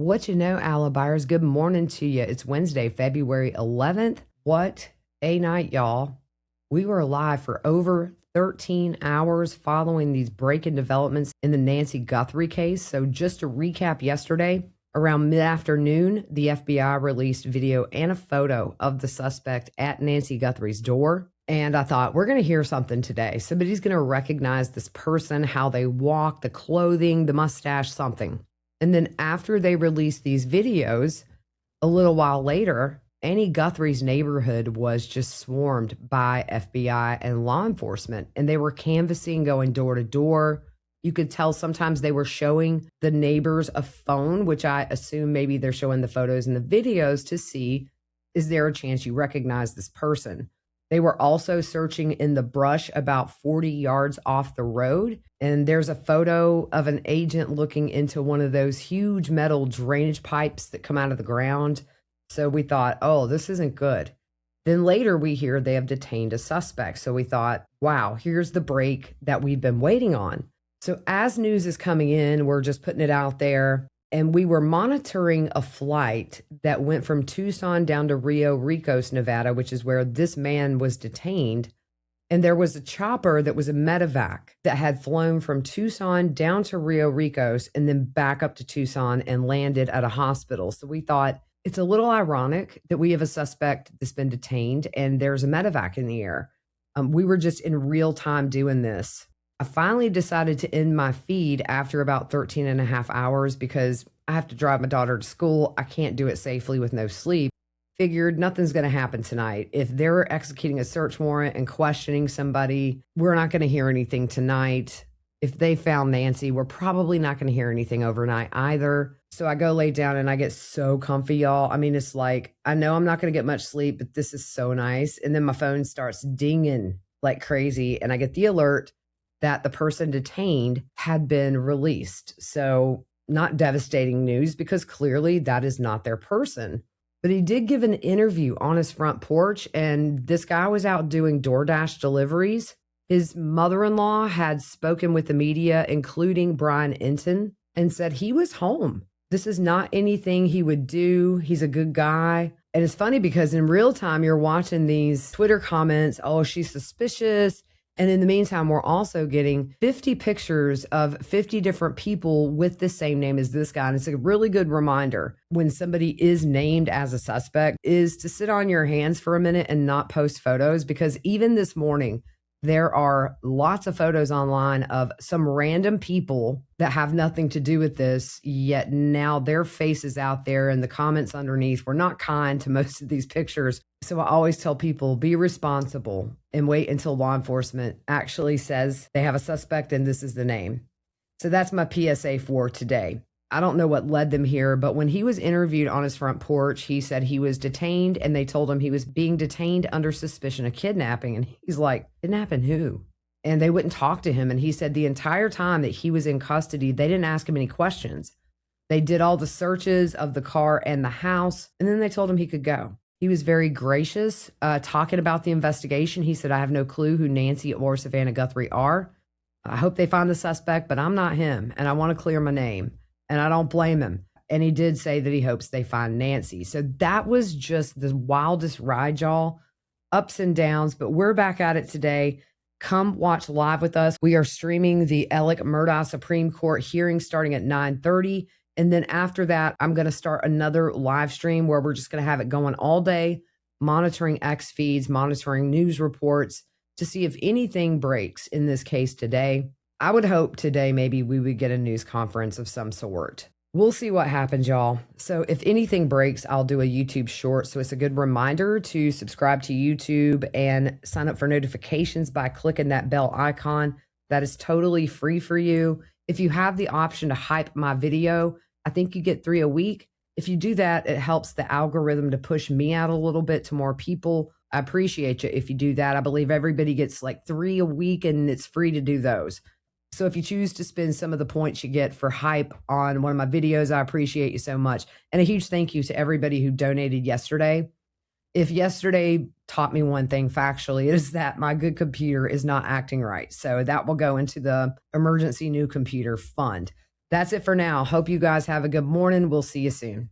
What you know, Alibuyers, good morning to you. It's Wednesday, February 11th. What a night, y'all. We were alive for over 13 hours following these breaking developments in the Nancy Guthrie case. So just to recap yesterday, around mid-afternoon, the FBI released video and a photo of the suspect at Nancy Guthrie's door. And I thought, we're going to hear something today. Somebody's going to recognize this person, how they walk, the clothing, the mustache, something. And then after they released these videos, a little while later, Annie Guthrie's neighborhood was just swarmed by FBI and law enforcement. And they were canvassing, going door to door. You could tell sometimes they were showing the neighbors a phone, which I assume maybe they're showing the photos and the videos to see, is there a chance you recognize this person? They were also searching in the brush about 40 yards off the road. And there's a photo of an agent looking into one of those huge metal drainage pipes that come out of the ground. So we thought, oh, this isn't good. Then later we hear they have detained a suspect. So we thought, wow, here's the break that we've been waiting on. So as news is coming in, we're just putting it out there. And we were monitoring a flight that went from Tucson down to Rio Ricos, Nevada, which is where this man was detained. And there was a chopper that was a medevac that had flown from Tucson down to Rio Ricos and then back up to Tucson and landed at a hospital. So we thought it's a little ironic that we have a suspect that's been detained and there's a medevac in the air. We were just in real time doing this. I finally decided to end my feed after about 13 and a half hours because I have to drive my daughter to school. I can't do it safely with no sleep. Figured nothing's going to happen tonight. If they're executing a search warrant and questioning somebody, we're not going to hear anything tonight. If they found Nancy, we're probably not going to hear anything overnight either. So I go lay down and I get so comfy, y'all. I mean, it's like, I know I'm not going to get much sleep, but this is so nice. And then my phone starts dinging like crazy. And I get the alert that the person detained had been released. So not devastating news because clearly that is not their person. But he did give an interview on his front porch, and this guy was out doing DoorDash deliveries. His mother-in-law had spoken with the media, including Brian Enton, and said he was home. This is not anything he would do. He's a good guy. And it's funny because in real time, you're watching these Twitter comments, oh, she's suspicious. And in the meantime, we're also getting 50 pictures of 50 different people with the same name as this guy. And it's a really good reminder when somebody is named as a suspect is to sit on your hands for a minute and not post photos, because even this morning, there are lots of photos online of some random people that have nothing to do with this, yet now their face is out there and the comments underneath were not kind to most of these pictures. So I always tell people, be responsible and wait until law enforcement actually says they have a suspect and this is the name. So that's my PSA for today. I don't know what led them here, but when he was interviewed on his front porch, he said he was detained and they told him he was being detained under suspicion of kidnapping. And he's like, kidnapping who? And they wouldn't talk to him. And he said the entire time that he was in custody, they didn't ask him any questions. They did all the searches of the car and the house, and then they told him he could go. He was very gracious, talking about the investigation. He said, I have no clue who Nancy or Savannah Guthrie are. I hope they find the suspect, but I'm not him, and I want to clear my name. And I don't blame him. And he did say that he hopes they find Nancy. So that was just the wildest ride, y'all. Ups and downs, but we're back at it today. Come watch live with us. We are streaming the Alec Murdaugh Supreme Court hearing starting at 9:30. And then after that, I'm going to start another live stream where we're just going to have it going all day, monitoring X feeds, monitoring news reports to see if anything breaks in this case today. I would hope today maybe we would get a news conference of some sort. We'll see what happens, y'all. So if anything breaks, I'll do a YouTube short. So it's a good reminder to subscribe to YouTube and sign up for notifications by clicking that bell icon. That is totally free for you. If you have the option to hype my video, I think you get 3 a week. If you do that, it helps the algorithm to push me out a little bit to more people. I appreciate you if you do that. I believe everybody gets like 3 a week and it's free to do those. So if you choose to spend some of the points you get for hype on one of my videos, I appreciate you so much. And a huge thank you to everybody who donated yesterday. If yesterday taught me one thing factually, it is that my good computer is not acting right. So that will go into the emergency new computer fund. That's it for now. Hope you guys have a good morning. We'll see you soon.